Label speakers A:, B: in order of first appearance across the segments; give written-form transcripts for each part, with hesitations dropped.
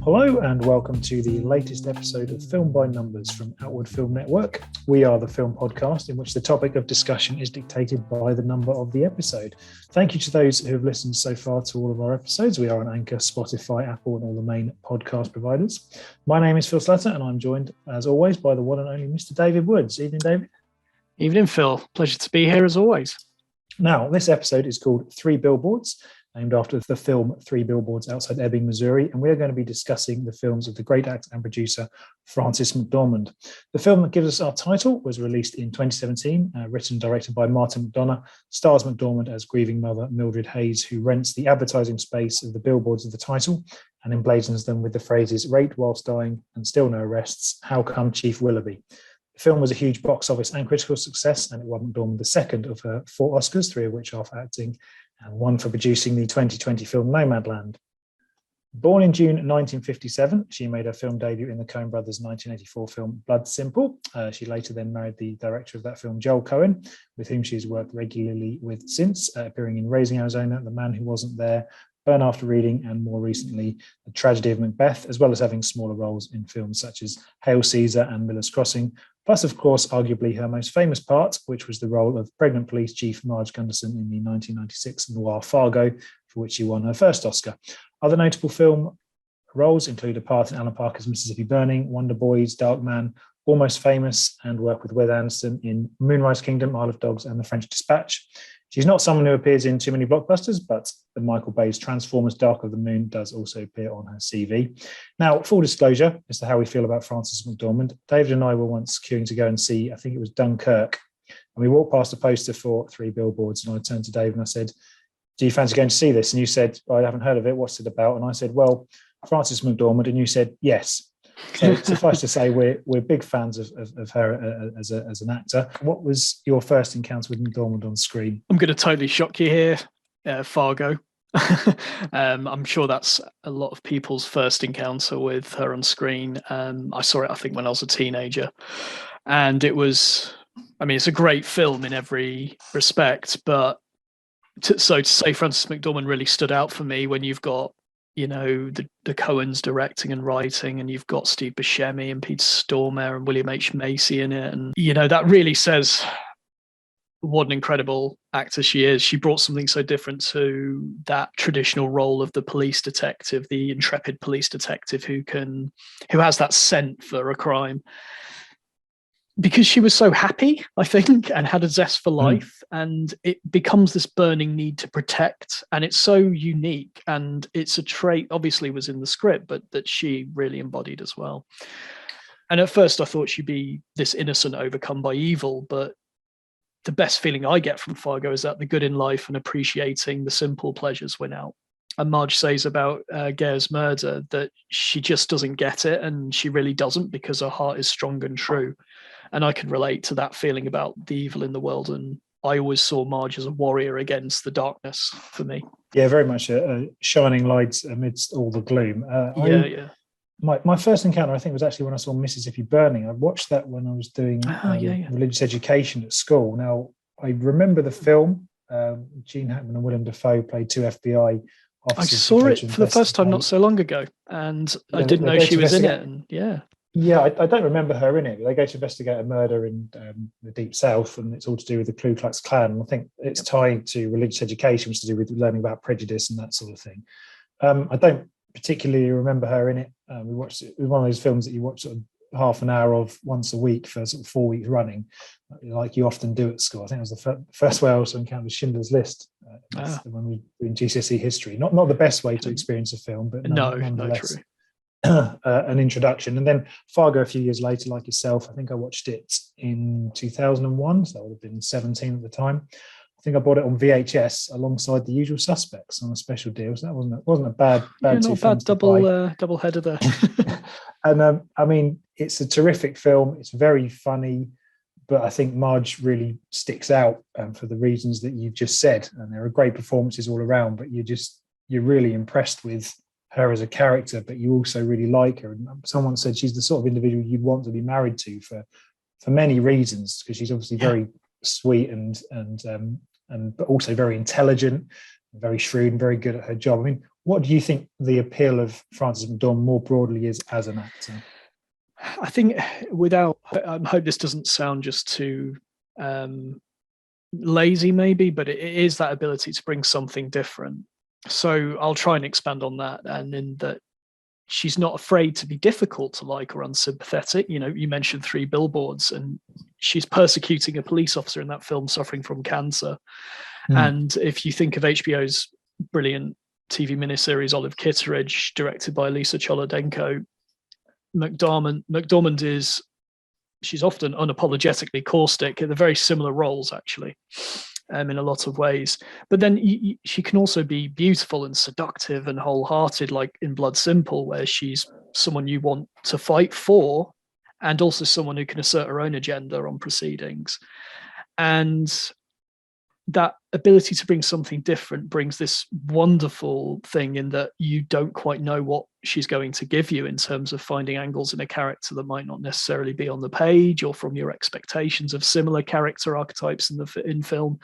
A: Hello and welcome to the latest episode of Film by Numbers from Outward Film Network. We are the film podcast in which the topic of discussion is dictated by the number of the episode. Thank you to those who have listened so far to all of our episodes. We are on Anchor, Spotify, Apple and all the main podcast providers. My name is Phil Slatter and I'm joined as always by the one and only Mr. David Woods. Evening, David.
B: Evening, Phil. Pleasure to be here as always.
A: Now, this episode is called Three Billboards, named after the film Three Billboards Outside Ebbing, Missouri, and we're going to be discussing the films of the great actor and producer Frances McDormand. The film that gives us our title was released in 2017, written and directed by Martin McDonagh, stars McDormand as grieving mother Midlred Hayes, who rents the advertising space of the billboards of the title and emblazons them with the phrases "raped whilst dying" and "still no arrests, how come Chief Willoughby." The film was a huge box office and critical success, and it won McDormand the second of her 4 Oscars, 3 of which are for acting, and 1 for producing the 2020 film Nomadland. Born in June 1957, she made her film debut in the Coen brothers' 1984 film Blood Simple. She later then married the director of that film, Joel Coen, with whom she has worked regularly with since, appearing in Raising Arizona, The Man Who Wasn't There, Burn After Reading, and more recently, The Tragedy of Macbeth, as well as having smaller roles in films such as Hail Caesar and Miller's Crossing, plus, of course, arguably her most famous part, which was the role of pregnant police chief Marge Gunderson in the 1996 noir Fargo, for which she won her first Oscar. Other notable film roles include a part in Alan Parker's Mississippi Burning, Wonder Boys, Dark Man, Almost Famous, and work with Wes Anderson in Moonrise Kingdom, Isle of Dogs, and The French Dispatch. She's not someone who appears in too many blockbusters, but the Michael Bay's Transformers Dark of the Moon does also appear on her CV. Now, full disclosure as to how we feel about Frances McDormand. David and I were once queuing to go and see, I think it was Dunkirk, and we walked past a poster for Three Billboards, and I turned to David and I said, "Do you fancy going to see this?" And you said, "I haven't heard of it. What's it about?" And I said, "Well, Frances McDormand," and you said, "Yes." So suffice to say, we're big fans of her as an actor. What was your first encounter with McDormand on screen?
B: I'm going to totally shock you here. Fargo. I'm sure that's a lot of people's first encounter with her on screen. I saw it, I think, when I was a teenager. And it was, it's a great film in every respect. But to say Frances McDormand really stood out for me when you've got, the Coens directing and writing, and you've got Steve Buscemi and Peter Stormare and William H. Macy in it. And, that really says what an incredible actor she is. She brought something so different to that traditional role of the police detective, the intrepid police detective who has that scent for a crime. Because she was so happy, I think, and had a zest for life, and it becomes this burning need to protect, and it's so unique, and it's a trait, obviously was in the script, but that she really embodied as well. And at first I thought she'd be this innocent overcome by evil, but the best feeling I get from Fargo is that the good in life and appreciating the simple pleasures win out. And Marge says about Gare's murder that she just doesn't get it, and she really doesn't, because her heart is strong and true. And I can relate to that feeling about the evil in the world. And I always saw Marge as a warrior against the darkness for me.
A: Yeah, very much a shining light amidst all the gloom.
B: Yeah.
A: My first encounter, I think, was actually when I saw Mississippi Burning. I watched that when I was doing religious education at school. Now, I remember the film. Gene Hackman and Willem Dafoe played 2 FBI officers.
B: I saw it for the first time not so long ago, and I didn't know she was in it. And
A: Yeah, I don't remember her in it. But they go to investigate a murder in the Deep South, and it's all to do with the Ku Klux Klan. And I think it's tied to religious education, which is to do with learning about prejudice and that sort of thing. I don't particularly remember her in it. We watched it. It was one of those films that you watch sort of half an hour of once a week for sort of 4 weeks running, like you often do at school. I think it was the first way I also encountered Schindler's List when we were doing GCSE history. Not the best way to experience a film, but nonetheless.
B: True.
A: An introduction. And then Fargo a few years later, like yourself, I think I watched it in 2001, so I would have been 17 at the time. I think I bought it on VHS alongside The Usual Suspects on a special deal, so that wasn't a bad
B: not bad double header there.
A: And it's a terrific film. It's very funny, but I think Marge really sticks out for the reasons that you've just said, and there are great performances all around, but you're really impressed with her as a character, but you also really like her. And someone said she's the sort of individual you'd want to be married to for many reasons, because she's obviously very sweet and but also very intelligent, very shrewd, and very good at her job. what do you think the appeal of Frances McDormand more broadly is as an actor?
B: I think I hope this doesn't sound just too lazy maybe, but it is that ability to bring something different. So I'll try and expand on that, and in that she's not afraid to be difficult to like or unsympathetic. You know, you mentioned 3 Billboards, and she's persecuting a police officer in that film suffering from cancer. And if you think of HBO's brilliant TV miniseries Olive Kitteridge, directed by Lisa Cholodenko, McDormand is, she's often unapologetically caustic. They're very similar roles, actually, in a lot of ways. But then she can also be beautiful and seductive and wholehearted, like in Blood Simple, where she's someone you want to fight for, and also someone who can assert her own agenda on proceedings. And that ability to bring something different brings this wonderful thing in that you don't quite know what she's going to give you in terms of finding angles in a character that might not necessarily be on the page or from your expectations of similar character archetypes in film.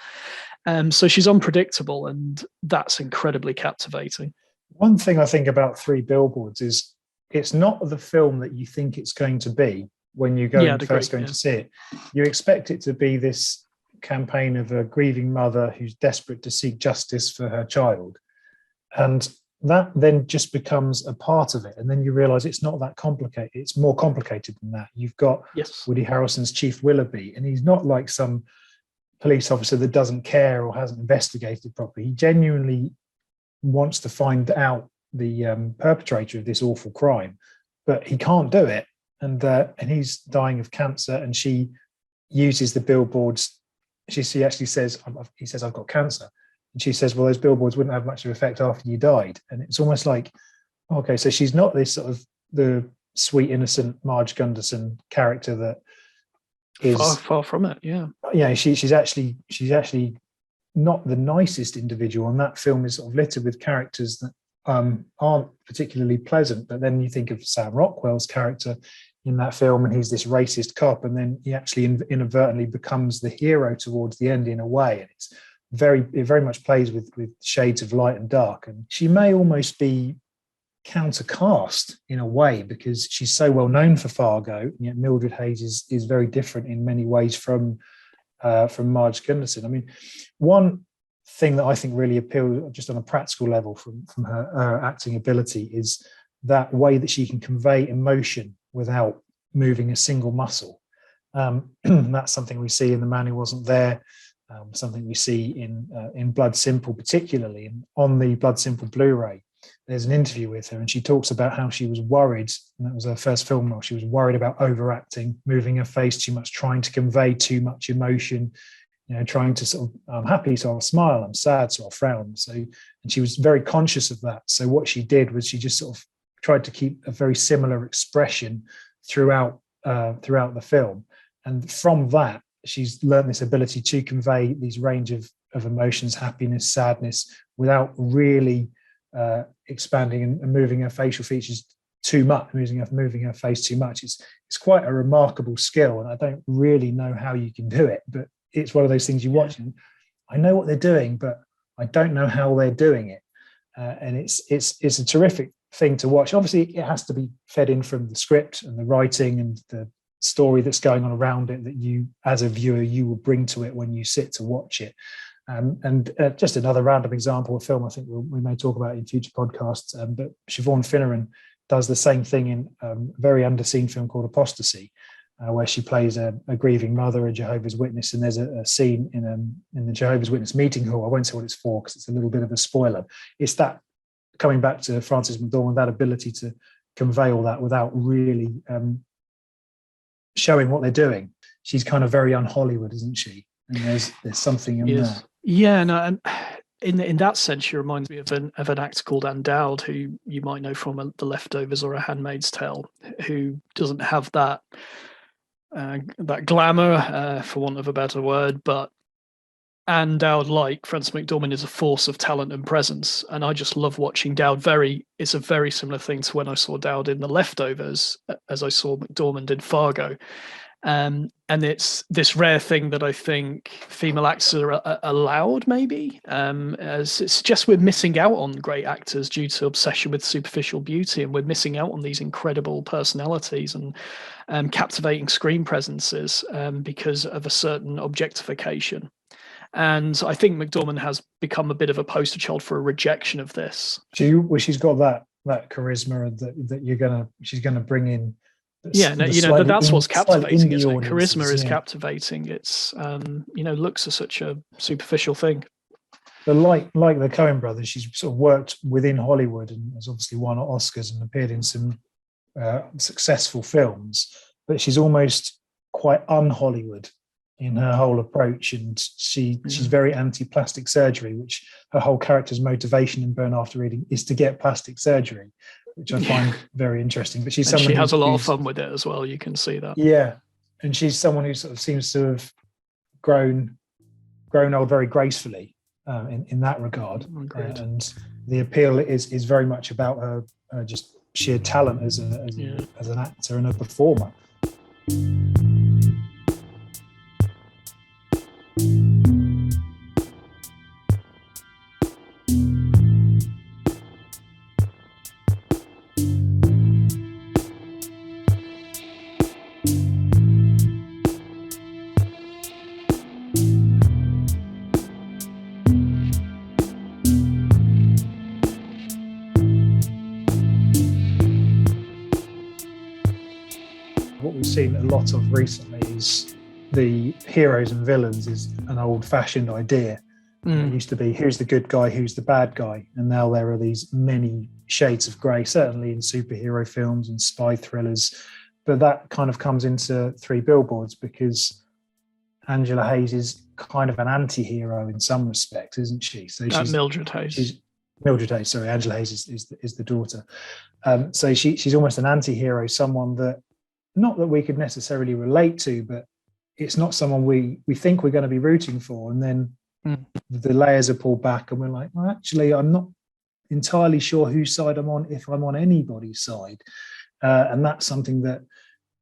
B: So she's unpredictable, and that's incredibly captivating.
A: One thing I think about 3 Billboards is it's not the film that you think it's going to be when you go first going to see it. You expect it to be this campaign of a grieving mother who's desperate to seek justice for her child, and that then just becomes a part of it, and then you realize it's not that complicated. It's more complicated than that. You've got Woody Harrelson's Chief Willoughby, and he's not like some police officer that doesn't care or hasn't investigated properly. He genuinely wants to find out the perpetrator of this awful crime, but he can't do it, and he's dying of cancer, and she uses the billboards. She actually says, he says, I've got cancer. And she says, well, those billboards wouldn't have much of an effect after you died. And it's almost like, okay, so she's not this sort of the sweet, innocent Marge Gunderson character that is
B: far from it. Yeah.
A: Yeah. She's actually not the nicest individual. And that film is sort of littered with characters that aren't particularly pleasant. But then you think of Sam Rockwell's character in that film, and he's this racist cop, and then he actually inadvertently becomes the hero towards the end in a way, and it very much plays with shades of light and dark. And she may almost be countercast in a way because she's so well known for Fargo, and yet Midlred Hayes is very different in many ways from Marge Gunderson. I mean, one thing that I think really appeals just on a practical level from her acting ability is that way that she can convey emotion without moving a single muscle. That's something we see in The Man Who Wasn't There, something we see in Blood Simple particularly. And on the Blood Simple Blu-ray, there's an interview with her, and she talks about how she was worried, and that was her first film role, she was worried about overacting, moving her face too much, trying to convey too much emotion, trying to sort of, I'm happy, so I'll smile, I'm sad, so I'll frown. And she was very conscious of that. So what she did was she just sort of tried to keep a very similar expression throughout the film. And from that, she's learned this ability to convey these range of emotions, happiness, sadness, without really expanding and moving her facial features too much, moving her face too much. It's quite a remarkable skill, and I don't really know how you can do it, but it's one of those things you watch and I know what they're doing, but I don't know how they're doing it. And it's a terrific thing to watch. Obviously, it has to be fed in from the script and the writing and the story that's going on around it that you, as a viewer, you will bring to it when you sit to watch it. And just another random example of film I think we may talk about in future podcasts, but Siobhan Finneran does the same thing in a very underseen film called Apostasy, where she plays a grieving mother, a Jehovah's Witness, and there's a scene in the Jehovah's Witness meeting hall. I won't say what it's for because it's a little bit of a spoiler. It's that, coming back to Frances McDormand, that ability to convey all that without really showing what they're doing. She's kind of very un-Hollywood, isn't she? And there's something in there.
B: Yeah, no, and in that sense, she reminds me of an actor called Anne Dowd, who you might know from The Leftovers or A Handmaid's Tale, who doesn't have that glamour, for want of a better word, but Anne Dowd, like Frances McDormand, is a force of talent and presence, and I just love watching Dowd. It's a very similar thing to when I saw Dowd in The Leftovers, as I saw McDormand in Fargo, And it's this rare thing that I think female actors are allowed, maybe, as it suggests we're missing out on great actors due to obsession with superficial beauty, and we're missing out on these incredible personalities and captivating screen presences because of a certain objectification. And I think McDormand has become a bit of a poster child for a rejection of this.
A: She's got that charisma that she's gonna bring in.
B: That's what's captivating, isn't it? Charisma is captivating. It's looks are such a superficial thing.
A: But like the Coen brothers, she's sort of worked within Hollywood and has obviously won Oscars and appeared in some successful films. But she's almost quite un-Hollywood in her whole approach, and she's very anti-plastic surgery, which her whole character's motivation in Burn After Reading is to get plastic surgery, which I find very interesting. But she has
B: a lot of fun with it as well. You can see that.
A: Yeah, and she's someone who sort of seems to have grown old very gracefully in that regard. And the appeal is very much about her just sheer talent as an actor and a performer. What we've seen a lot of recently is the heroes and villains is an old-fashioned idea. It used to be, who's the good guy, who's the bad guy, and now there are these many shades of grey, certainly in superhero films and spy thrillers. But that kind of comes into Three Billboards because Angela Hayes is kind of an anti-hero in some respects, isn't she? So she's
B: Midlred Hayes.
A: Midlred Hayes, sorry, Angela Hayes is the daughter. So she's almost an anti-hero, someone that, not that we could necessarily relate to, but it's not someone we think we're going to be rooting for. And then the layers are pulled back and we're like, well, actually, I'm not entirely sure whose side I'm on, if I'm on anybody's side. And that's something that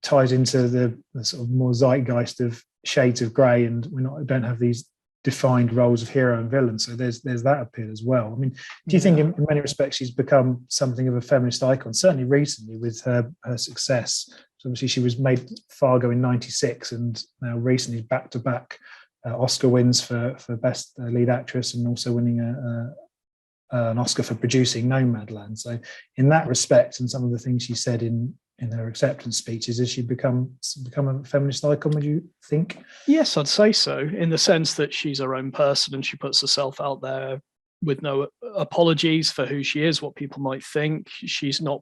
A: ties into the sort of more zeitgeist of shades of grey, and don't have these defined roles of hero and villain. So there's that appeal as well. I mean, do you think in many respects she's become something of a feminist icon, certainly recently with her success? So obviously she was made Fargo in '96, and now recently back-to-back Oscar wins for Best Lead Actress, and also winning an Oscar for producing Nomadland. So in that respect, and some of the things she said in her acceptance speeches, has she become a feminist icon, would you think?
B: Yes, I'd say so, in the sense that she's her own person and she puts herself out there with no apologies for who she is, what people might think. She's not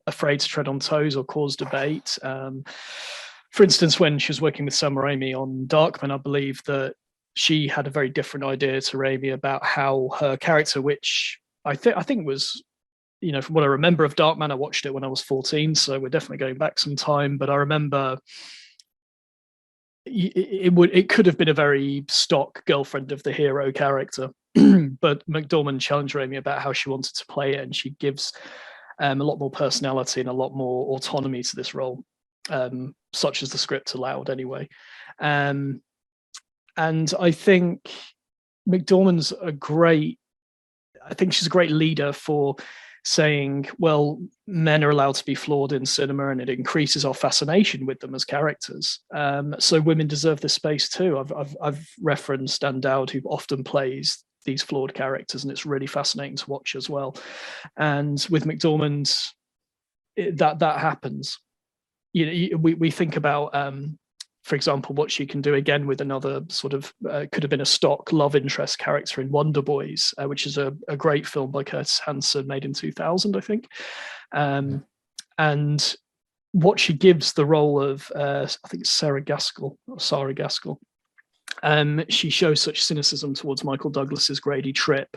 B: afraid to tread on toes or cause debate. For instance, when she was working with Sam Raimi on Darkman, I believe that she had a very different idea to Raimi about how her character, which I think was, from what I remember of Darkman, I watched it when I was 14, so we're definitely going back some time, but I remember it could have been a very stock girlfriend of the hero character, but McDormand challenged Raimi about how she wanted to play it, and she gives a lot more personality and a lot more autonomy to this role, such as the script allowed anyway. And I think McDormand's she's a great leader for saying, well, men are allowed to be flawed in cinema and it increases our fascination with them as characters. So women deserve this space too. I've referenced Ann Dowd, who often plays these flawed characters, and it's really fascinating to watch as well. And with McDormand, that happens. We think about, for example, what she can do again with another sort of could have been a stock love interest character in Wonder Boys, which is a great film by Curtis Hanson, made in 2000, I think. And what she gives the role of, I think it's Sarah Gaskell. She shows such cynicism towards Michael Douglas's Grady Tripp.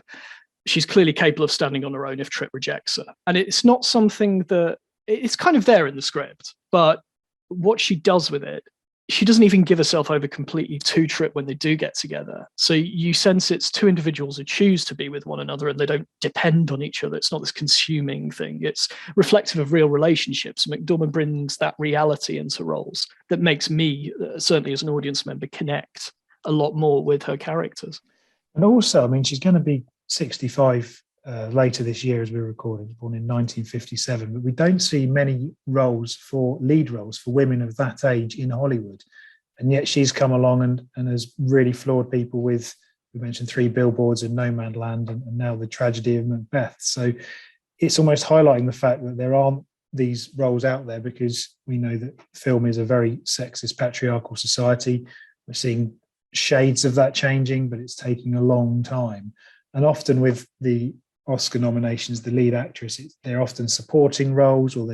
B: She's clearly capable of standing on her own if Tripp rejects her. And it's not something that, it's kind of there in the script, but what she does with it she doesn't even give herself over completely to Trip when they do get together. So you sense it's two individuals who choose to be with one another and they don't depend on each other. It's not this consuming thing. It's reflective of real relationships. McDormand brings that reality into roles that makes me, certainly as an audience member, connect a lot more with her characters.
A: And also, I mean, she's going to be 65 later this year as we're recording, born in 1957, but we don't see many lead roles for women of that age in Hollywood. And yet she's come along and has really floored people with, we mentioned Three Billboards and Nomadland, and now the tragedy of Macbeth. So it's almost highlighting the fact that there aren't these roles out there, because we know that film is a very sexist, patriarchal society. We're seeing shades of that changing, but it's taking a long time. And often with the Oscar nominations, the lead actress, they're often supporting roles, or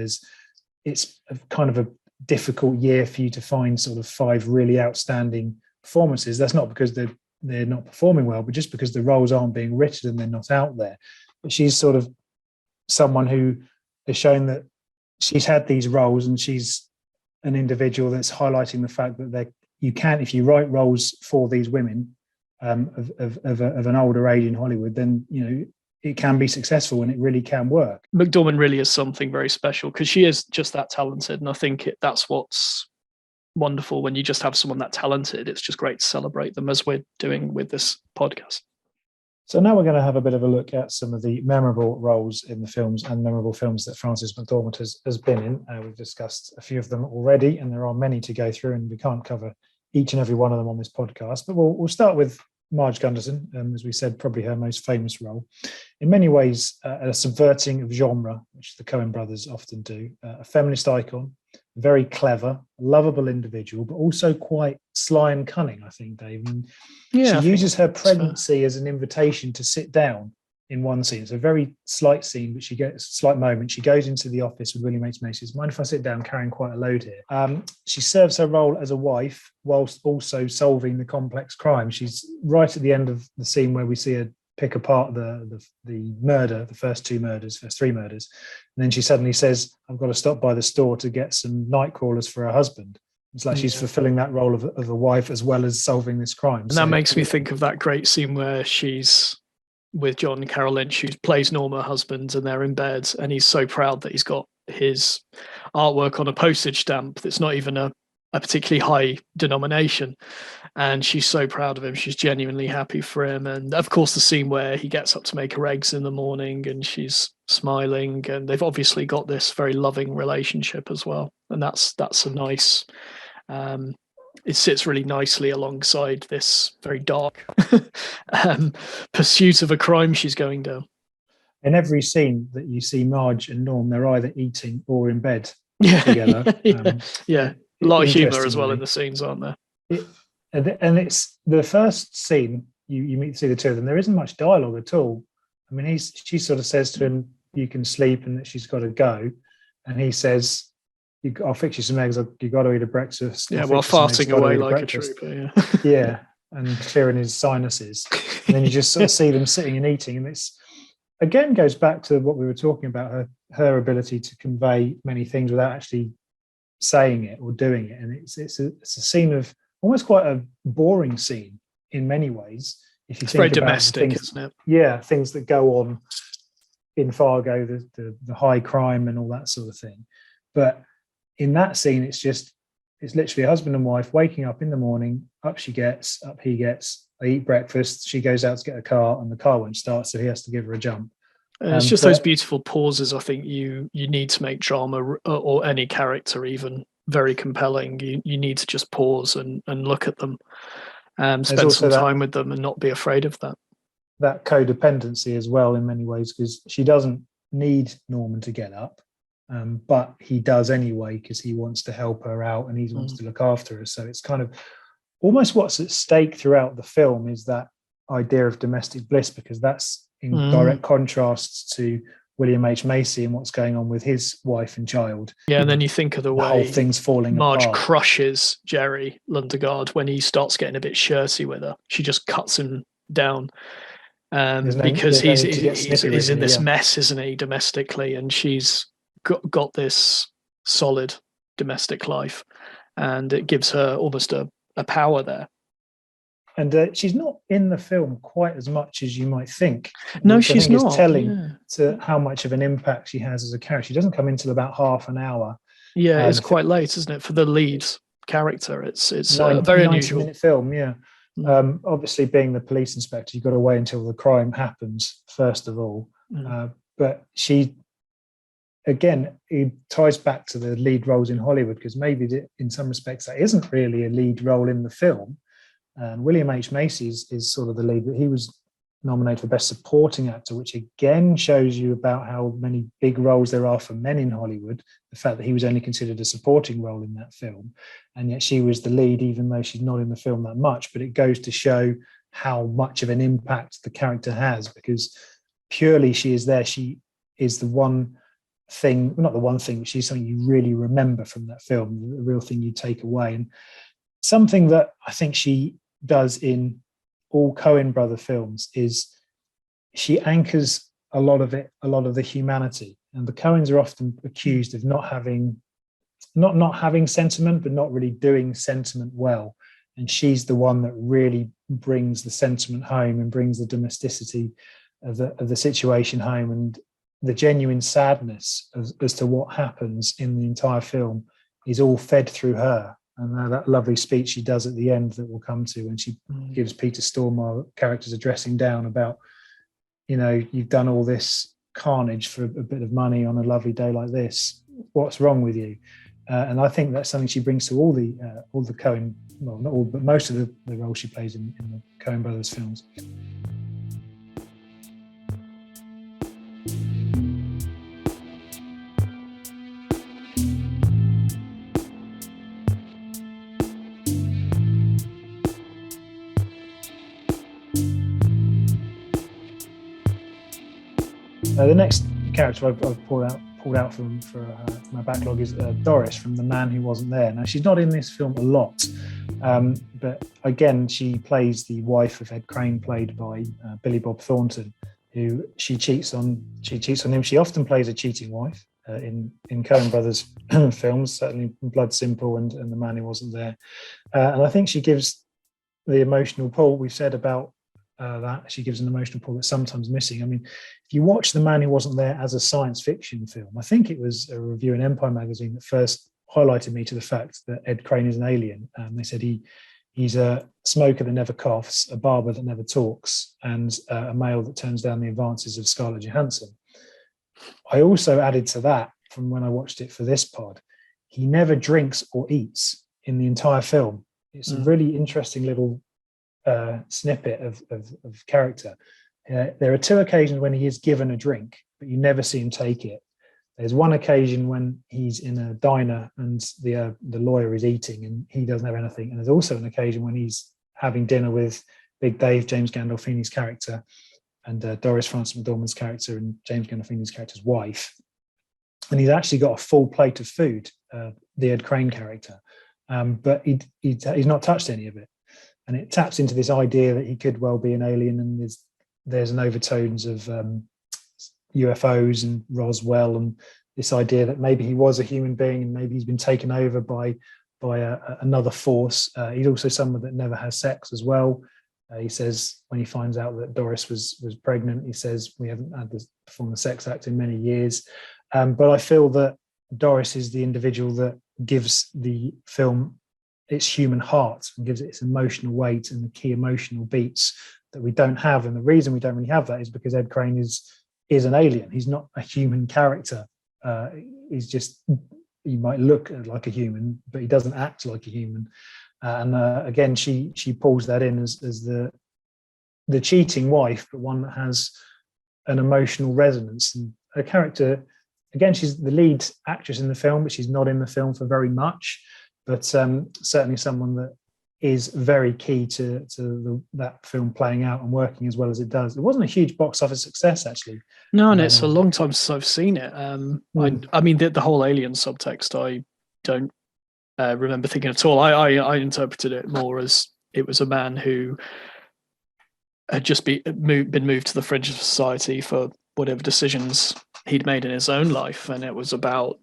A: it's a kind of a difficult year for you to find sort of 5 really outstanding performances. That's not because they're not performing well, but just because the roles aren't being written and they're not out there. But she's sort of someone who has shown that she's had these roles, and she's an individual that's highlighting the fact that you can, if you write roles for these women of an older age in Hollywood, then it can be successful and it really can work.
B: McDormand really is something very special, because she is just that talented. And I think that's what's wonderful when you just have someone that talented. It's just great to celebrate them, as we're doing with this podcast.
A: So now we're going to have a bit of a look at some of the memorable roles in the films and memorable films that Frances McDormand has been in. We've discussed a few of them already, and there are many to go through, and we can't cover each and every one of them on this podcast. But we'll start with Marge Gunderson, as we said, probably her most famous role. In many ways, a subverting of genre, which the Coen brothers often do. A feminist icon, very clever, lovable individual, but also quite sly and cunning, I think, Dave. And she uses her pregnancy as an invitation to sit down in one scene. It's a very slight scene, but she gets a slight moment. She goes into the office with William H. Macy. Mind if I sit down, carrying quite a load here? She serves her role as a wife whilst also solving the complex crime. She's right at the end of the scene where we see her pick apart the murder, the first 3 murders. And then she suddenly says, I've got to stop by the store to get some night crawlers for her husband. It's like she's fulfilling that role of a wife as well as solving this crime.
B: And that makes me think of that great scene where she's with John Carroll Lynch, who plays Norma, husband, and they're in bed, and he's so proud that he's got his artwork on a postage stamp that's not even a particularly high denomination, and she's so proud of him. She's genuinely happy for him. And of course the scene where he gets up to make her eggs in the morning and she's smiling, and they've obviously got this very loving relationship as well, and that's a nice it sits really nicely alongside this very dark pursuit of a crime she's going down.
A: In every scene that you see Marge and Norm, they're either eating or in bed together.
B: A lot of humour as well in the scenes, aren't there?
A: And it's the first scene you see the two of them. There isn't much dialogue at all. I mean, she sort of says to him, "You can sleep," and that she's got to go, and he says, I'll fix you some eggs. You've got to eat a breakfast.
B: Yeah, while farting away like a trooper.
A: Yeah, and clearing his sinuses. And then you just sort of see them sitting and eating. And it's, again, goes back to what we were talking about, her ability to convey many things without actually saying it or doing it. And it's a scene of almost quite a boring scene in many ways. If you
B: it's
A: think
B: very
A: about
B: domestic,
A: things,
B: isn't it?
A: Yeah, things that go on in Fargo, the high crime and all that sort of thing. But in that scene, it's literally a husband and wife waking up in the morning. Up he gets, they eat breakfast. She goes out to get a car, and the car won't start, so he has to give her a jump.
B: It's just those beautiful pauses. I think you need to make drama or any character even very compelling. You need to just pause and look at them, spend some time with them, and not be afraid of that.
A: That codependency as well in many ways, because she doesn't need Norman to get up. But he does anyway, because he wants to help her out and he wants to look after her. So it's kind of almost what's at stake throughout the film is that idea of domestic bliss, because that's in direct contrast to William H. Macy and what's going on with his wife and child.
B: Yeah, and then you think of the way
A: whole thing's falling
B: Marge
A: apart.
B: crushes Jerry Lundegaard when he starts getting a bit shirty with her. She just cuts him down because he's in this mess, isn't he, domestically, and she's got this solid domestic life. and it gives her almost a power there.
A: And she's not in the film quite as much as you might think.
B: No, she's not.
A: Is telling to how much of an impact she has as a character. She doesn't come in till about half an hour.
B: Yeah, it's quite late, isn't it, for the lead character? It's a very unusual
A: 90-minute film. Yeah. Obviously, being the police inspector, you've got to wait until the crime happens first of all. But she, again, it ties back to the lead roles in Hollywood, because maybe in some respects that isn't really a lead role in the film. William H. Macy is sort of the lead, but he was nominated for Best Supporting Actor, which again shows you about how many big roles there are for men in Hollywood. The fact that he was only considered a supporting role in that film, and yet she was the lead, even though she's not in the film that much. But it goes to show how much of an impact the character has, because purely she is there. She is the one thing, not the one thing, but she's something you really remember from that film, the real thing you take away. And something that I think she does in all Coen brother films is she anchors a lot of the humanity. And the Coens are often accused of not having sentiment, but not really doing sentiment well. And she's the one that really brings the sentiment home and brings the domesticity of the situation home, and the genuine sadness as to what happens in the entire film is all fed through her. And that lovely speech she does at the end that we'll come to, when she gives Peter Stormare character's addressing down about, you've done all this carnage for a bit of money on a lovely day like this. What's wrong with you? And I think that's something she brings to all the Coen, well, not all, but most of the roles she plays in the Coen brothers films. The next character I've pulled out for my backlog is Doris from The Man Who Wasn't There. Now, she's not in this film a lot, but again, she plays the wife of Ed Crane, played by Billy Bob Thornton, who she cheats on him. She often plays a cheating wife in Coen brothers films, certainly Blood Simple and The Man Who Wasn't There. And I think she gives the emotional pull we've said about that. She gives an emotional pull that's sometimes missing. I mean, if you watch The Man Who Wasn't There as a science fiction film, I think it was a review in Empire magazine that first highlighted me to the fact that Ed Crane is an alien. They said he's a smoker that never coughs, a barber that never talks, and a male that turns down the advances of Scarlett Johansson. I also added to that, from when I watched it for this pod, he never drinks or eats in the entire film. It's a really interesting little snippet of character. There are two occasions when he is given a drink, but you never see him take it. There's one occasion when he's in a diner and the lawyer is eating and he doesn't have anything. And there's also an occasion when he's having dinner with Big Dave, James Gandolfini's character, and Doris Frances McDormand's character and James Gandolfini's character's wife. And he's actually got a full plate of food, the Ed Crane character, but he's not touched any of it. And it taps into this idea that he could well be an alien, and there's an overtones of UFOs and Roswell, and this idea that maybe he was a human being and maybe he's been taken over by another force. He's also someone that never has sex as well. He says when he finds out that Doris was pregnant, he says, we haven't had this perform the sex act in many years. But I feel that Doris is the individual that gives the film its human heart and gives it its emotional weight and the key emotional beats that we don't have. And the reason we don't really have that is because Ed Crane is an alien. He's not a human character. He's just, he might look like a human, but he doesn't act like a human. And again, she pulls that in as the cheating wife, but one that has an emotional resonance. And her character, again, she's the lead actress in the film, but she's not in the film for very much. But certainly someone that is very key to that film playing out and working as well as it does. It wasn't a huge box office success, actually.
B: No, and it's a long time since I've seen it. I mean, the whole alien subtext, I don't remember thinking at all. I interpreted it more as it was a man who had just been moved to the fringe of society for whatever decisions he'd made in his own life, and it was about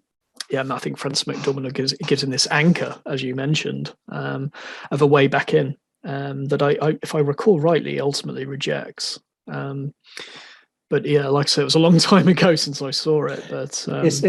B: and I think Frances McDormand gives him this anchor, as you mentioned, of a way back in, that I, if I recall rightly, ultimately rejects. But yeah, like I said, it was a long time ago since I saw it. But
A: it's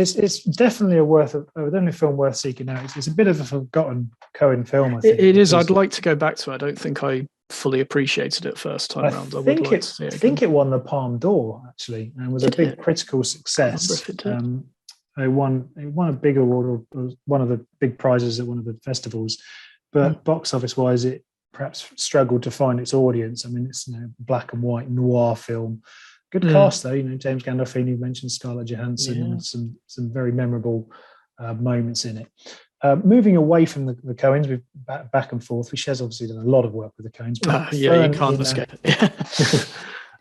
A: definitely definitely a film worth seeking out. It's a bit of a forgotten Coen film, I think.
B: It is. I'd like to go back to it. I don't think I fully appreciated it first time around. I would like to see it.
A: I think it won the Palme d'Or actually, and was a big critical success. It won a big award, or one of the big prizes at one of the festivals. But box office wise, it perhaps struggled to find its audience. I mean, it's black and white noir film. Good cast though, James Gandolfini, mentioned Scarlett Johansson, and some very memorable moments in it. Moving away from the Coens, we've back and forth. She has obviously done a lot of work with the Coens.
B: You can't escape it.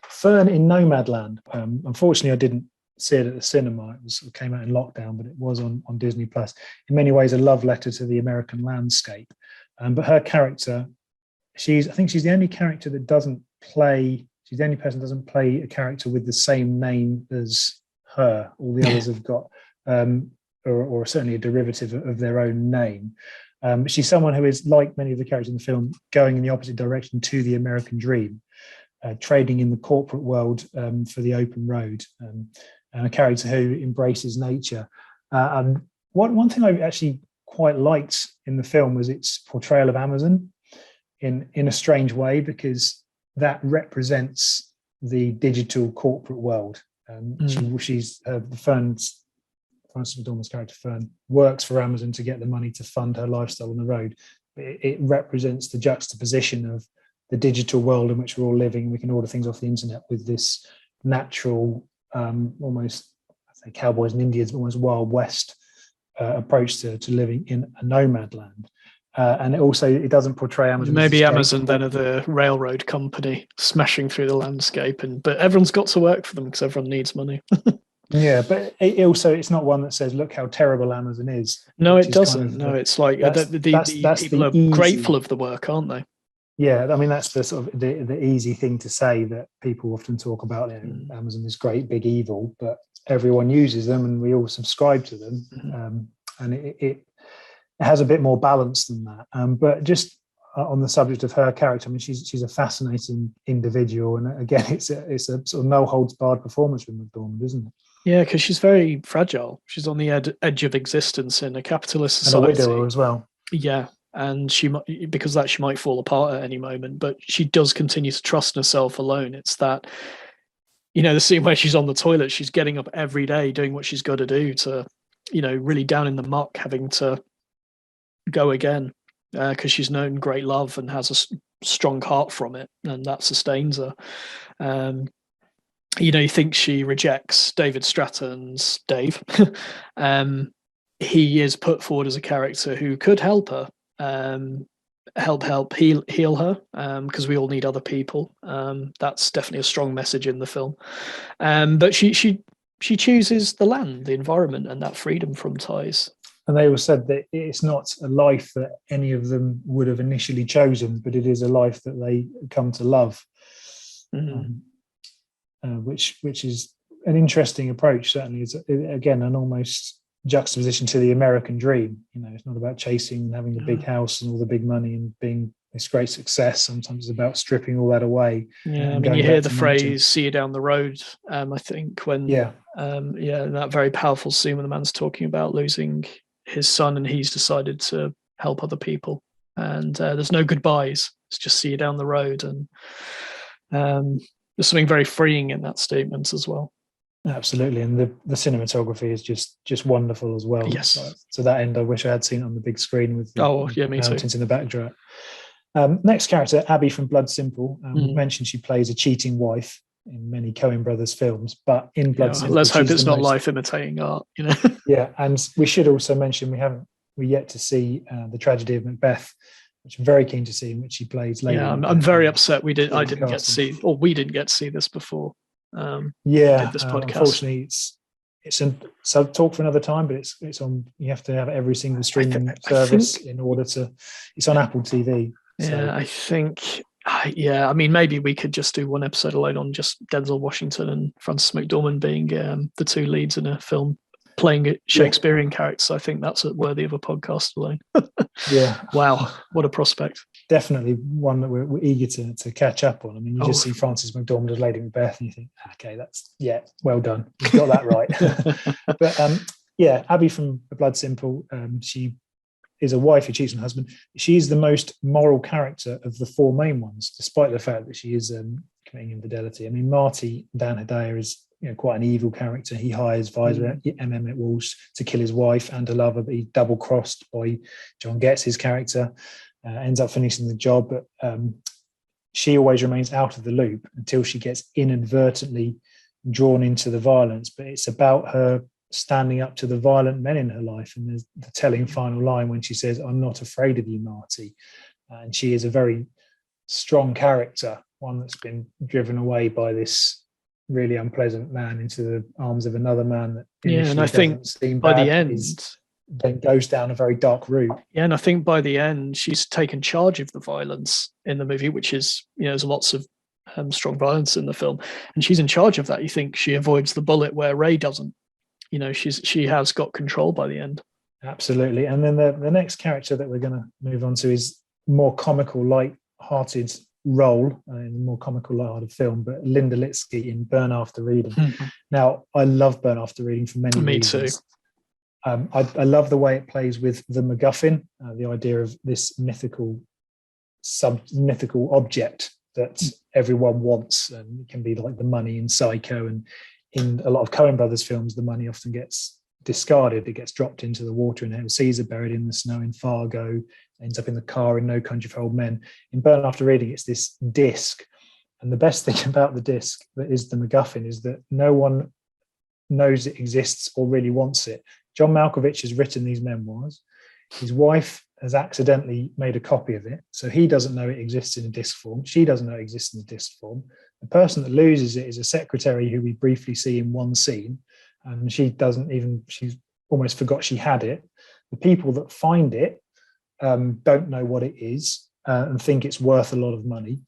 A: Fern in Nomadland. Unfortunately, I didn't see it at the cinema. It came out in lockdown, but it was on Disney Plus. In many ways, a love letter to the American landscape. But her character, I think she's the only character that doesn't play. She's the only person that doesn't play a character with the same name as her. All the others have got, or certainly a derivative of their own name. She's someone who is, like many of the characters in the film, going in the opposite direction to the American dream, trading in the corporate world for the open road, and a character who embraces nature. And one thing I actually quite liked in the film was its portrayal of Amazon in a strange way, because that represents the digital corporate world. She's Frances McDormand's character Fern works for Amazon to get the money to fund her lifestyle on the road. It represents the juxtaposition of the digital world in which we're all living. We can order things off the internet with this natural, almost, I say cowboys and Indians, almost Wild West approach to living in a nomad land. And it doesn't portray Amazon.
B: Maybe Amazon then are the railroad company smashing through the landscape, but everyone's got to work for them because everyone needs money.
A: Yeah, but it's not one that says, "Look how terrible Amazon is."
B: No, it doesn't. No, it's like the people are grateful of the work, aren't they?
A: Yeah, I mean that's the sort of the easy thing to say that people often talk about. Amazon is great, big evil, but everyone uses them, and we all subscribe to them, and it has a bit more balance than that. But just on the subject of her character, I mean, she's a fascinating individual, and again, it's a sort of no holds barred performance from McDormand, isn't it?
B: Yeah, because she's very fragile. She's on the edge of existence in a capitalist society,
A: and a widower as well.
B: Yeah, and she might fall apart at any moment, but she does continue to trust herself alone. It's that, the scene where she's on the toilet, she's getting up every day, doing what she's got to do to, really down in the muck, having to go again, because she's known great love and has a strong heart from it, and that sustains her. You think she rejects David Stratton's Dave. He is put forward as a character who could help her, heal her, because we all need other people. That's definitely a strong message in the film. But she chooses the land, the environment, and that freedom from ties.
A: And they all said that it's not a life that any of them would have initially chosen, but it is a life that they come to love, which is an interesting approach. Certainly, it's again an almost juxtaposition to the American dream. It's not about chasing and having the big house and all the big money and being this great success. Sometimes it's about stripping all that away.
B: Yeah, I mean, you hear the phrase "see you down the road." I think when that very powerful scene when the man's talking about losing his son and he's decided to help other people, and there's no goodbyes. It's just see you down the road, and there's something very freeing in that statement as well.
A: Absolutely, and the cinematography is just wonderful as well.
B: Yes.
A: So that end, I wish I had seen it on the big screen with the mountains in the backdrop. Next character, Abby from Blood Simple. We mentioned she plays a cheating wife in many Coen brothers films, but in Blood Simple,
B: let's hope it's not life imitating art.
A: Yeah, and we should also mention we yet to see the tragedy of Macbeth, which I'm very keen to see, in which she plays Lady.
B: Yeah, I'm very upset we didn't get to see this before. This podcast.
A: Unfortunately, it's a talk for another time, but it's on. You have to have every single streaming service in order to. It's on Apple TV.
B: Yeah, I think. I mean, maybe we could just do one episode alone on just Denzel Washington and Frances McDormand being the two leads in a film playing Shakespearean characters. I think that's worthy of a podcast alone.
A: Yeah.
B: Wow, what a prospect.
A: Definitely one that we're eager to catch up on. I mean, you just see Frances McDormand as Lady Macbeth and you think, okay, that's, well done. You've got that right. But Abby from The Blood Simple, she is a wife who cheats on her husband. She is the most moral character of the four main ones, despite the fact that she is committing infidelity. I mean, Marty Dan Hedaya is quite an evil character. He hires Visor Emmett Walsh to kill his wife and a lover, but he's double-crossed by John Getz, his character. Ends up finishing the job, but she always remains out of the loop until she gets inadvertently drawn into the violence. But it's about her standing up to the violent men in her life. And there's the telling final line when she says, "I'm not afraid of you, Marty." And she is a very strong character, one that's been driven away by this really unpleasant man into the arms of another man that
B: and I think by the end
A: then goes down a very dark route.
B: Yeah, and I think by the end she's taken charge of the violence in the movie, which is, there's lots of strong violence in the film, and she's in charge of that. You think she avoids the bullet where Ray doesn't. She has got control by the end. Absolutely.
A: And then the next character that we're going to move on to is more comical, light-hearted role in a more comical, light-hearted film, but Linda Litsky in Burn After Reading. Now, I love Burn After Reading for many reasons.
B: Me too.
A: I love the way it plays with the MacGuffin, the idea of this mythical object that everyone wants, and it can be like the money in Psycho, and in a lot of Coen Brothers films, the money often gets discarded. It gets dropped into the water in Hail Caesar, buried in the snow in Fargo, ends up in the car in No Country for Old Men. In Burn After Reading, it's this disc, and the best thing about the disc that is the MacGuffin is that no one knows it exists or really wants it. John Malkovich has written these memoirs. His wife has accidentally made a copy of it, so he doesn't know it exists in a disc form. She doesn't know it exists in a disc form. The person that loses it is a secretary who we briefly see in one scene, and she's almost forgot she had it. The people that find it don't know what it is and think it's worth a lot of money,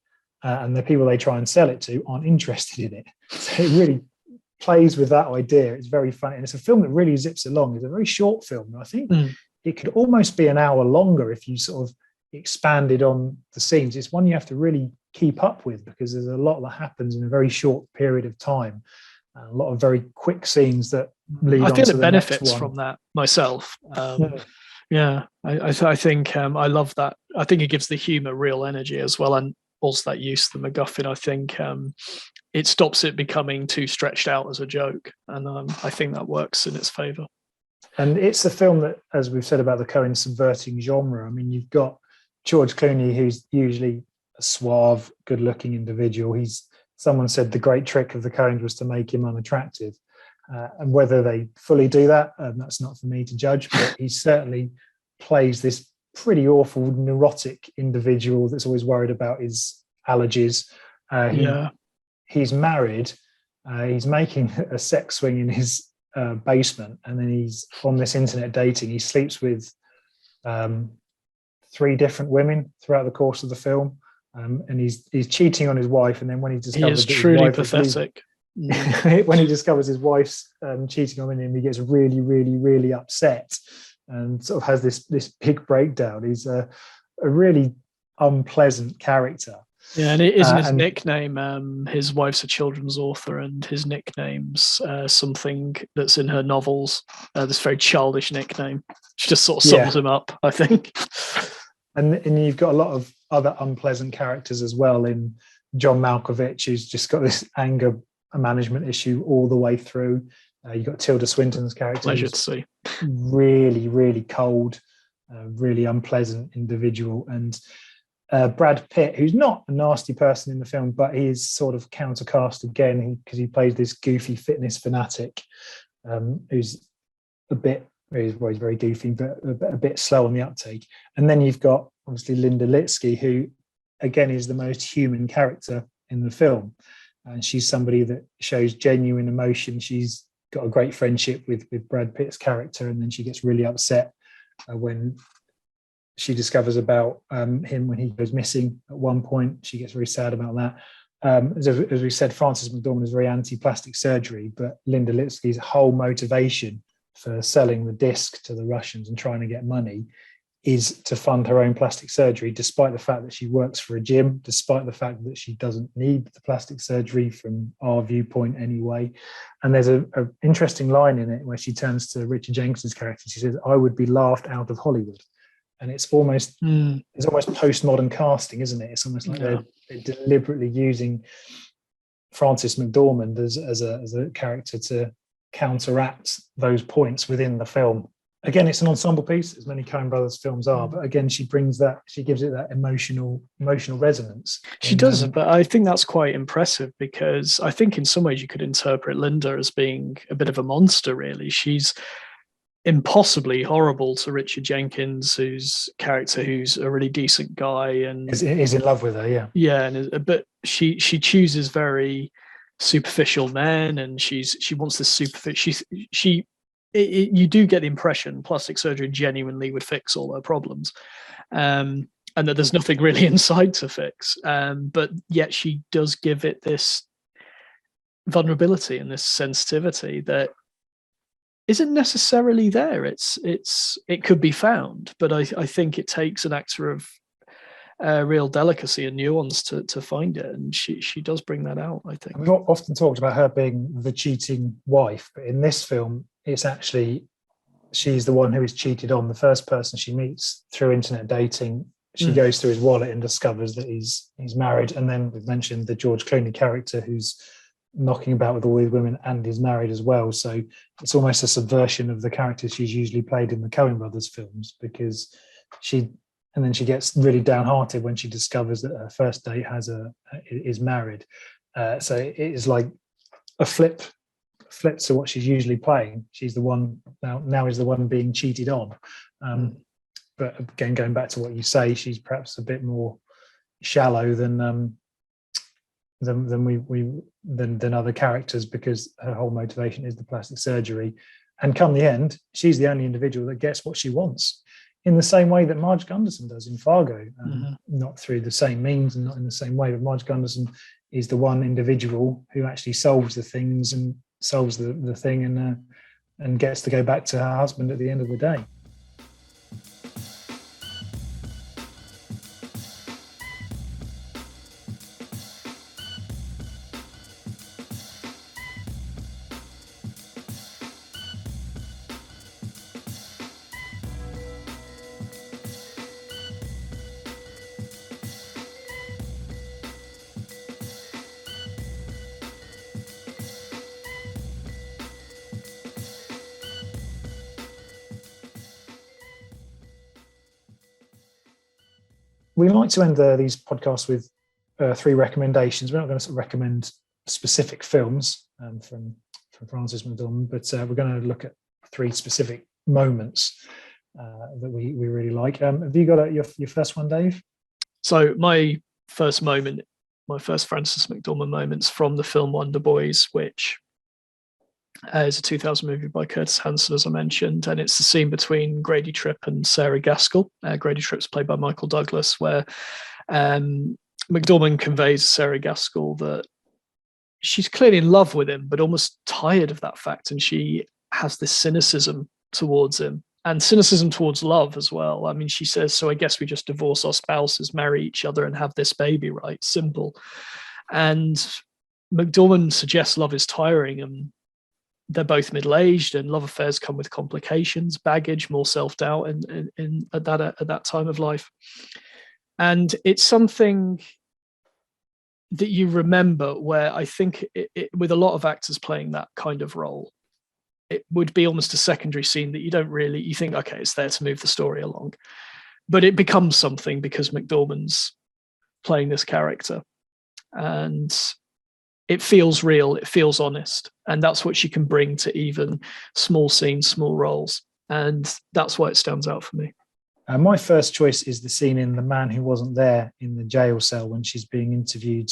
A: and the people they try and sell it to aren't interested in it. So it really plays with that idea. It's very funny, and it's a film that really zips along. It's a very short film. I think it could almost be an hour longer if you sort of expanded on the scenes. It's one you have to really keep up with because there's a lot that happens in a very short period of time. A lot of very quick scenes that lead on to the next one. I think it benefits
B: from that myself. I think I love that. I think it gives the humour real energy as well, and also that use of the MacGuffin. I think it stops it becoming too stretched out as a joke, and I think that works in its favour.
A: And it's a film that, as we've said about the Coen subverting genre, I mean, you've got George Clooney, who's usually a suave, good-looking individual. Someone said the great trick of the Coens was to make him unattractive. And whether they fully do that, that's not for me to judge, but he certainly plays this pretty awful, neurotic individual that's always worried about his allergies. He's married. He's making a sex swing in his basement, and then he's on this internet dating. He sleeps with 3 different women throughout the course of the film. And he's cheating on his wife, and then when he discovers
B: he is truly pathetic.
A: When he discovers his wife's cheating on him, he gets really, really, really upset and sort of has this big breakdown. He's a really unpleasant character.
B: Yeah, and it isn't his nickname. His wife's a children's author, and his nickname's something that's in her novels. This very childish nickname, which just sort of sums him up, I think.
A: And you've got a lot of other unpleasant characters as well in John Malkovich, who's just got this anger management issue all the way through. You've got Tilda Swinton's character.
B: Pleasure to see.
A: Really, really cold, really unpleasant individual. And Brad Pitt, who's not a nasty person in the film, but he is sort of countercast again because he plays this goofy fitness fanatic who's he's very goofy, but a bit slow on the uptake. And then you've got obviously Linda Litsky, who again is the most human character in the film. And she's somebody that shows genuine emotion. She's got a great friendship with Brad Pitt's character, and then she gets really upset when she discovers about him when he goes missing at one point. She gets very sad about that. As we said, Frances McDormand is very anti-plastic surgery, but Linda Litsky's whole motivation for selling the disc to the Russians and trying to get money is to fund her own plastic surgery, despite the fact that she works for a gym, despite the fact that she doesn't need the plastic surgery from our viewpoint anyway. And there's an interesting line in it where she turns to Richard Jenkins's character. She says, "I would be laughed out of Hollywood." And it's almost postmodern casting, isn't it? It's almost like they're deliberately using Frances McDormand as a character to counteract those points within the film. Again, it's an ensemble piece, as many Coen Brothers films are, but again, she gives it that emotional resonance.
B: She does, but I think that's quite impressive, because I think in some ways you could interpret Linda as being a bit of a monster, really. She's impossibly horrible to Richard Jenkins, whose character, who's a really decent guy and
A: is in love with her,
B: but she chooses very superficial men, and she wants this superficial. You do get the impression plastic surgery genuinely would fix all her problems, and that there's nothing really inside to fix. But yet she does give it this vulnerability and this sensitivity that isn't necessarily there. It could be found, but I think it takes an actor of real delicacy and nuance to find it, and she does bring that out, I think.
A: We've often talked about her being the cheating wife, but in this film, it's actually she's the one who is cheated on. The first person she meets through internet dating, she goes through his wallet and discovers that he's married. And then we've mentioned the George Clooney character who's knocking about with all these women and is married as well. So it's almost a subversion of the characters she's usually played in the Coen Brothers films, because she gets really downhearted when she discovers that her first date is married. So it is like a flip to what she's usually playing. She's the one now is the one being cheated on. But again, going back to what you say, she's perhaps a bit more shallow than other characters, because her whole motivation is the plastic surgery. And come the end, she's the only individual that gets what she wants, in the same way that Marge Gunderson does in Fargo. Not through the same means and not in the same way, but Marge Gunderson is the one individual who actually solves the things and solves the thing and gets to go back to her husband at the end of the day. We like to end these podcasts with 3 recommendations. We're not going to recommend specific films from Frances McDormand, but we're going to look at 3 specific moments that we really like. Have you got your first one, Dave?
B: So my first Frances McDormand moment's from the film Wonder Boys, which is a 2000 movie by Curtis Hanson, as I mentioned, and it's the scene between Grady Tripp and Sarah Gaskell. Grady Tripp's played by Michael Douglas, where McDormand conveys to Sarah Gaskell that she's clearly in love with him, but almost tired of that fact, and she has this cynicism towards him, and cynicism towards love as well. I mean, she says, "So I guess we just divorce our spouses, marry each other, and have this baby, right? Simple." And McDormand suggests love is tiring, and they're both middle-aged, and love affairs come with complications, baggage, more self-doubt at that time of life. And it's something that you remember, where I think with a lot of actors playing that kind of role, it would be almost a secondary scene that you think, okay, it's there to move the story along. But it becomes something because McDormand's playing this character. And it feels real, it feels honest, and that's what she can bring to even small scenes, small roles, and that's why it stands out for me.
A: My first choice is the scene in The Man Who Wasn't There in the jail cell when she's being interviewed,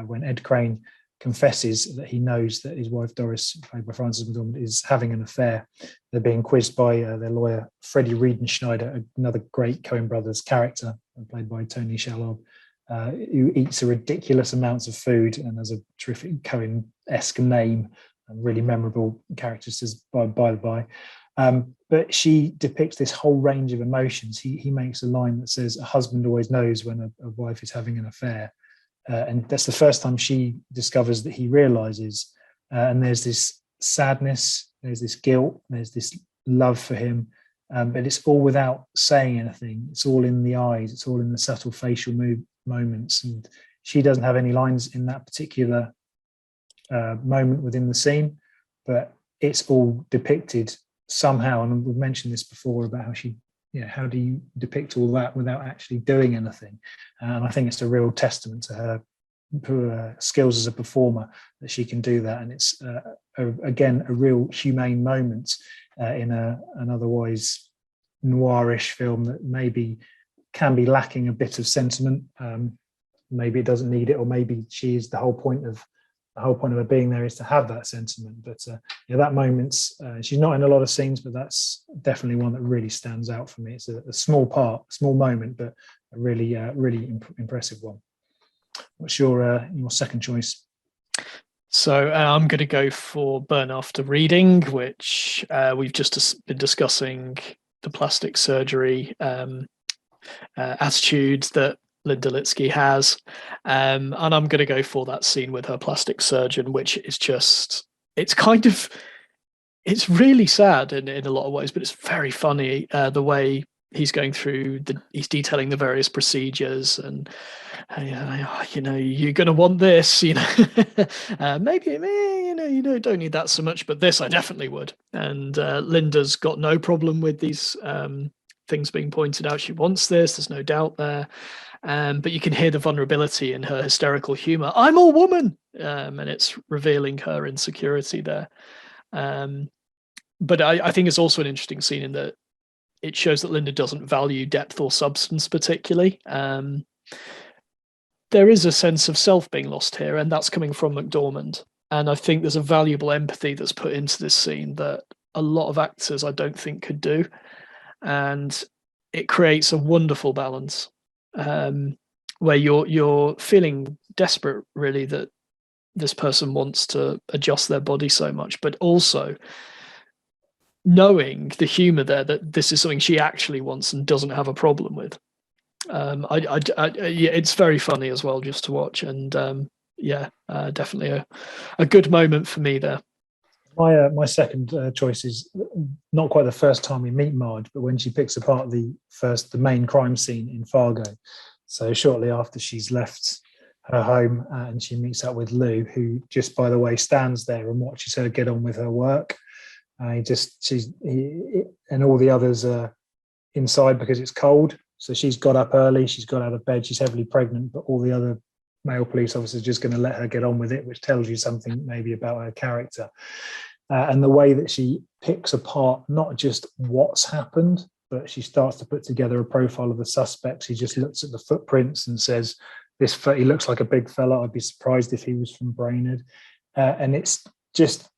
A: when Ed Crane confesses that he knows that his wife Doris, played by Frances McDormand, is having an affair. They're being quizzed by their lawyer, Freddie Riedenschneider, another great Coen Brothers character, played by Tony Shalhoub, who eats a ridiculous amounts of food and has a terrific Coen-esque name. really memorable characters by the by. But she depicts this whole range of emotions. He makes a line that says, "A husband always knows when a wife is having an affair," and that's the first time she discovers that he realizes. And there's this sadness, there's this guilt, there's this love for him, but it's all without saying anything. It's all in the eyes. It's all in the subtle facial moments. And she doesn't have any lines in that particular moment within the scene, but it's all depicted somehow. And we've mentioned this before about how she, how do you depict all that without actually doing anything? And I think it's a real testament to her skills as a performer that she can do that. And it's again a real humane moment in an otherwise noirish film that maybe can be lacking a bit of sentiment. Maybe it doesn't need it, or maybe she is the whole point of her being there is to have that sentiment. But that moment, she's not in a lot of scenes, but that's definitely one that really stands out for me. It's a small moment, but a really impressive one. What's your second choice?
B: So I'm going to go for Burn After Reading, which we've just been discussing the plastic surgery attitude that Linda Litsky has, and I'm going to go for that scene with her plastic surgeon, which is just, it's really sad in a lot of ways, but it's very funny the way he's going through he's detailing the various procedures, and you're going to want this, maybe you don't need that so much, but this I definitely would. And Linda's got no problem with these things being pointed out. She wants this, there's no doubt there. But you can hear the vulnerability in her hysterical humor. I'm all woman, and it's revealing her insecurity there. But I think it's also an interesting scene in that it shows that Linda doesn't value depth or substance particularly. There is a sense of self being lost here, and that's coming from McDormand. And I think there's a valuable empathy that's put into this scene that a lot of actors I don't think could do. And it creates a wonderful balance where you're feeling desperate, really, that this person wants to adjust their body so much, but also knowing the humor there, that this is something she actually wants and doesn't have a problem with. It's very funny as well just to watch, and definitely a good moment for me there.
A: My second choice is not quite the first time we meet Marge, but when she picks apart the main crime scene in Fargo. So shortly after she's left her home, and she meets up with Lou, who just, by the way, stands there and watches her get on with her work. And all the others are inside because it's cold. So she's got up early, she's got out of bed, she's heavily pregnant, but all the other male police officers are just going to let her get on with it, which tells you something maybe about her character. And the way that she picks apart not just what's happened, but she starts to put together a profile of the suspects. She just looks at the footprints and says, he looks like a big fella. I'd be surprised if he was from Brainerd. And it's just,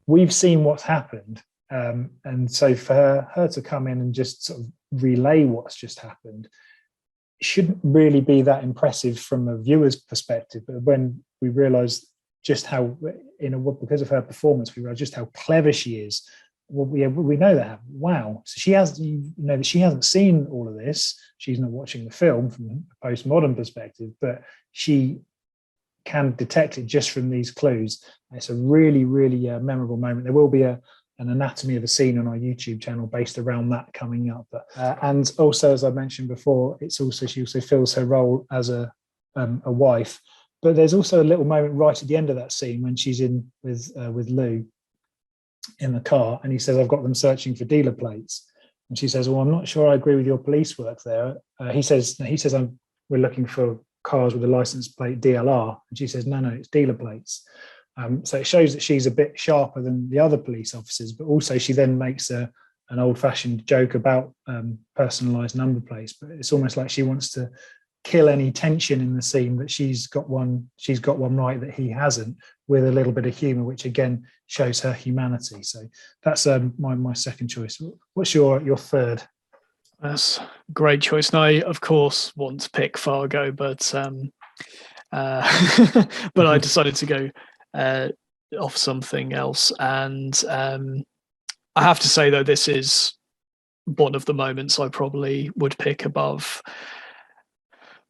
A: we've seen what's happened. And so for her to come in and just sort of relay what's just happened shouldn't really be that impressive from a viewer's perspective. But when we realise just how, because of her performance, we realise just how clever she is. Well, we know that. Wow. So she that she hasn't seen all of this. She's not watching the film from a postmodern perspective, but she can detect it just from these clues. It's a really, really memorable moment. There will be an anatomy of a scene on our YouTube channel based around that coming up. And also, as I mentioned before, she also fills her role as a wife. But there's also a little moment right at the end of that scene when she's in with Lou in the car, and he says, "I've got them searching for dealer plates." And she says, "Well, I'm not sure I agree with your police work there." He says, "We're looking for cars with a license plate DLR," and she says, "No, it's dealer plates." So it shows that she's a bit sharper than the other police officers, but also she then makes an old-fashioned joke about personalised number plates. But it's almost like she wants to kill any tension in the scene that she's got one right that he hasn't, with a little bit of humour, which again shows her humanity. So that's my second choice. What's your third?
B: That's a great choice. And I, of course, want to pick Fargo, but but I decided to go off something else. And I have to say, though, this is one of the moments I probably would pick above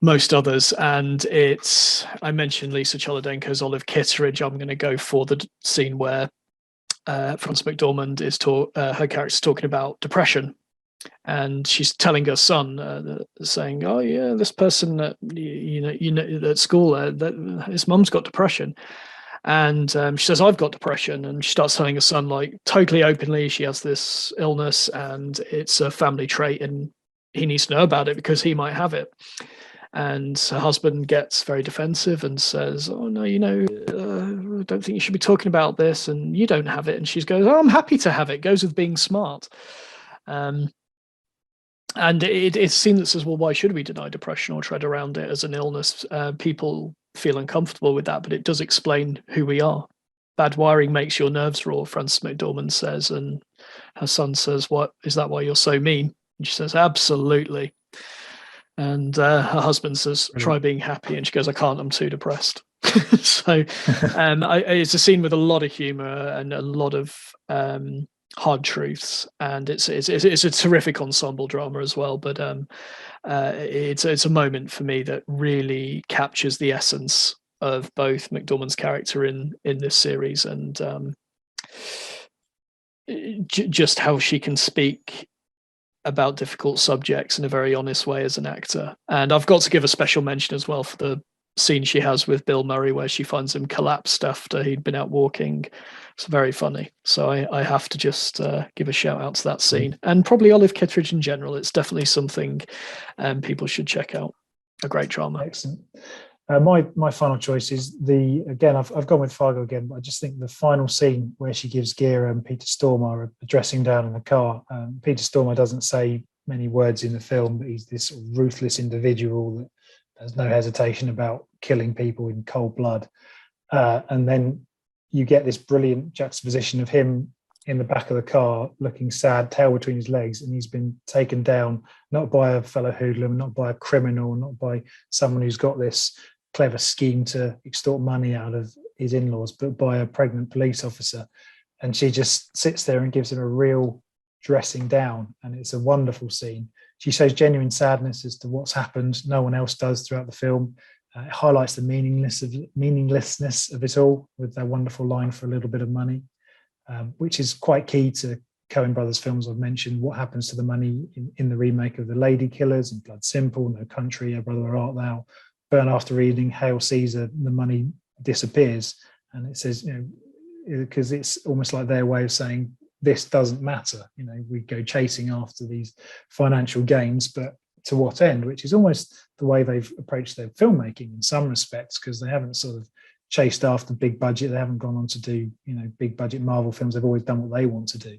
B: most others. And I mentioned Lisa Cholodenko's Olive Kitteridge. I'm going to go for the scene where Frances McDormand her character's talking about depression. And she's telling her son, saying, "Oh yeah, this person, at school, that his mum's got depression." And she says, "I've got depression," and she starts telling her son, like, totally openly, she has this illness and it's a family trait, and he needs to know about it because he might have it. And her husband gets very defensive and says, "Oh no, I don't think you should be talking about this, and you don't have it." And she goes, "Oh, I'm happy to have it." Goes with being smart. And it's a scene that says, well, why should we deny depression or tread around it as an illness? People feel uncomfortable with that, but it does explain who we are. Bad wiring makes your nerves raw, Frances McDormand says. And her son says, "What, is that why you're so mean?" And she says, "Absolutely." And her husband says, "Try being happy." And she goes, "I can't, I'm too depressed." So it's a scene with a lot of humor and a lot of hard truths, and it's a terrific ensemble drama as well. But it's a moment for me that really captures the essence of both McDormand's character in this series, and just how she can speak about difficult subjects in a very honest way as an actor. And I've got to give a special mention as well for the scene she has with Bill Murray where she finds him collapsed after he'd been out walking. It's very funny. So I have to just give a shout out to that scene, and probably Olive Kitteridge in general. It's definitely something people should check out. A great drama.
A: Excellent. My final choice is I've gone with Fargo again, but I just think the final scene where she gives Gira and Peter Stormare a dressing down in the car. Peter Stormare doesn't say many words in the film, but he's this ruthless individual that has no hesitation about killing people in cold blood. And then you get this brilliant juxtaposition of him in the back of the car looking sad, tail between his legs, and he's been taken down not by a fellow hoodlum, not by a criminal, not by someone who's got this clever scheme to extort money out of his in-laws, but by a pregnant police officer. And she just sits there and gives him a real dressing down, and it's a wonderful scene. She shows genuine sadness as to what's happened. No one else does throughout the film. It highlights the meaninglessness of it all with that wonderful line, "for a little bit of money," which is quite key to Coen Brothers films I've mentioned. What happens to the money in the remake of The Lady Killers and Blood Simple, No Country, O Brother, Where Art Thou? Burn After Reading, Hail Caesar, the money disappears. And it says, because it's almost like their way of saying, this doesn't matter. We go chasing after these financial gains, but to what end? Which is almost the way they've approached their filmmaking in some respects, because they haven't sort of chased after big budget. They haven't gone on to do, big budget Marvel films. They've always done what they want to do.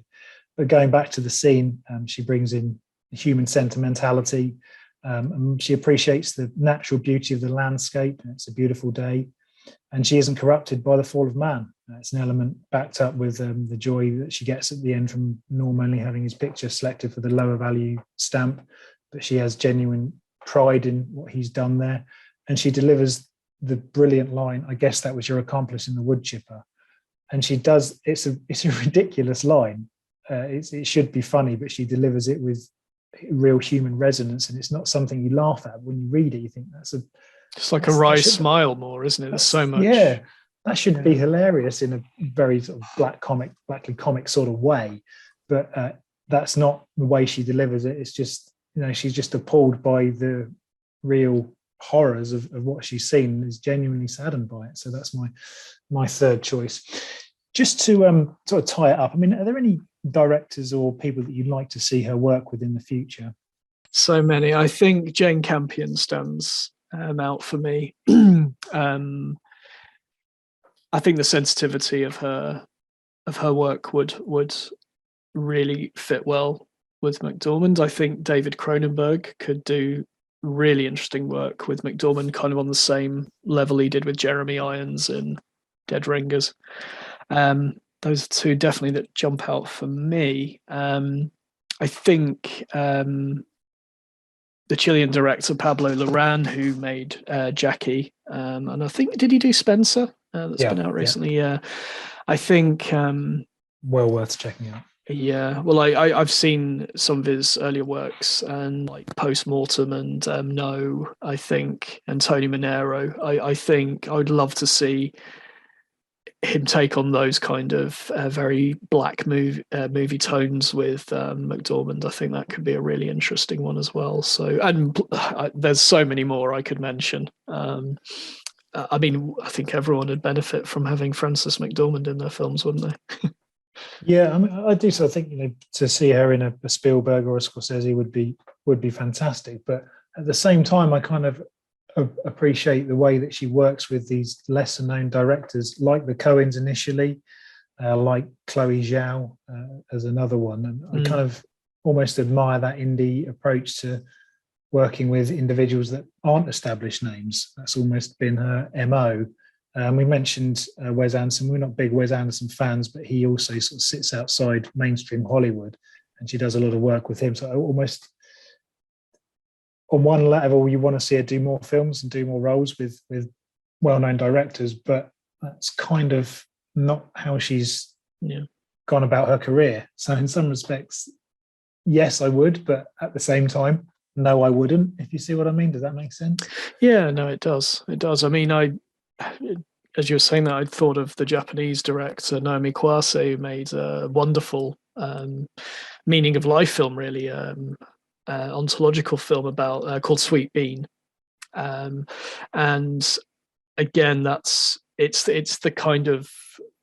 A: But going back to the scene, she brings in human sentimentality. And she appreciates the natural beauty of the landscape. It's a beautiful day. And she isn't corrupted by the fall of man. It's an element backed up with the joy that she gets at the end from Norm only having his picture selected for the lower value stamp. But she has genuine pride in what he's done there. And she delivers the brilliant line, "I guess that was your accomplice in the wood chipper." And she does, it's a ridiculous line. It should be funny, but she delivers it with real human resonance. And it's not something you laugh at. When you read it, you think
B: it's like a wry smile more, isn't it? There's so much.
A: Yeah, that should be hilarious in a very sort of blackly comic sort of way. But that's not the way she delivers it. It's just, she's just appalled by the real horrors of what she's seen and is genuinely saddened by it. So that's my third choice. Just to sort of tie it up, are there any directors or people that you'd like to see her work with in the future?
B: So many. I think Jane Campion stands out for me. I think the sensitivity of her work would really fit well with McDormand. I think David Cronenberg could do really interesting work with McDormand, kind of on the same level he did with Jeremy Irons in Dead Ringers. Those are two definitely that jump out for me. I think the Chilean director Pablo Larraín, who made Jackie, and I think, did he do Spencer? that's been out recently. Yeah, I think
A: well worth checking out.
B: Yeah, well, I've seen some of his earlier works, and like Postmortem and No, I think, and Tony Manero. I think I would love to see him take on those kind of very black movie tones with McDormand. I think that could be a really interesting one as well. So, and there's so many more I could mention. I mean, I think everyone would benefit from having Frances McDormand in their films, wouldn't they?
A: Yeah, I mean, I do. So I think, to see her in a Spielberg or a Scorsese would be fantastic. But at the same time, I kind of appreciate the way that she works with these lesser known directors, like the Coens initially, like Chloe Zhao as another one. And I kind of almost admire that indie approach to working with individuals that aren't established names. That's almost been her MO. We mentioned Wes Anderson. We're not big Wes Anderson fans, but he also sort of sits outside mainstream Hollywood, and she does a lot of work with him. So almost on one level, you want to see her do more films and do more roles with well-known directors, but that's kind of not how she's gone about her career. So in some respects, yes, I would, but at the same time, no, I wouldn't, if you see what I mean. Does that make sense?
B: Yeah, no, it does. It does. I mean, as you were saying that, I'd thought of the Japanese director Naomi Kawase, who made a wonderful meaning of life film, really, ontological film about called Sweet Bean, and again, it's the kind of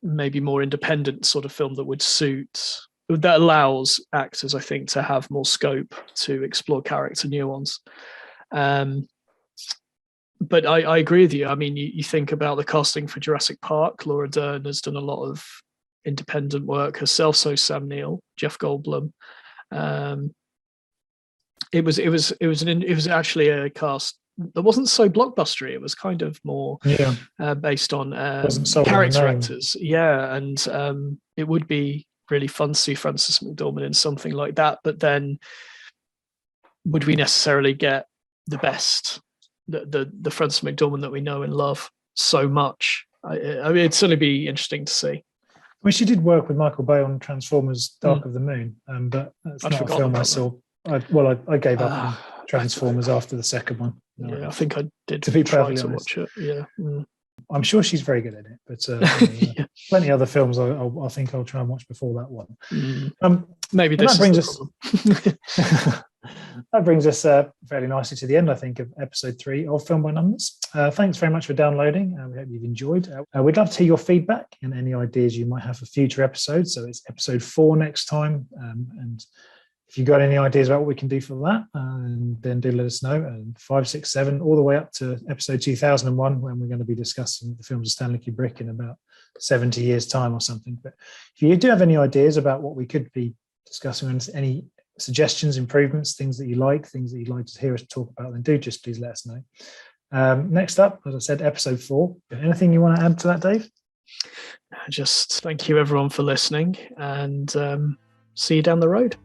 B: maybe more independent sort of film that allows actors, I think, to have more scope to explore character nuance. But I agree with you. I mean, you think about the casting for Jurassic Park. Laura Dern has done a lot of independent work herself. So Sam Neill, Jeff Goldblum. It was actually a cast that wasn't so blockbustery. It was kind of more based on character actors. Yeah, and it would be really fun to see Frances McDormand in something like that. But then, would we necessarily get the best? The Frances McDormand that we know and love so much. I mean, it'd certainly be interesting to see.
A: I mean, she did work with Michael Bay on Transformers: Dark of the Moon, but that's not a film I saw. I gave up on Transformers after the second one.
B: No, I think I did.
A: To be perfectly honest,
B: watch it. Yeah.
A: I'm sure she's very good at it, but plenty of other films I think I'll try and watch before that one.
B: Maybe this is the problem.
A: That brings us fairly nicely to the end, I think, of episode 3 of Film by Numbers. Thanks very much for downloading. We hope you've enjoyed. We'd love to hear your feedback and any ideas you might have for future episodes. So it's episode 4 next time. And if you've got any ideas about what we can do for that, then do let us know. And 5, 6, 7, all the way up to episode 2001, when we're going to be discussing the films of Stanley Kubrick in about 70 years' time or something. But if you do have any ideas about what we could be discussing, and any suggestions, improvements, things that you'd like to hear us talk about, then please let us know. Next up, as I said, episode 4. Anything you want to add to that, Dave?
B: Just thank you everyone for listening, and see you down the road.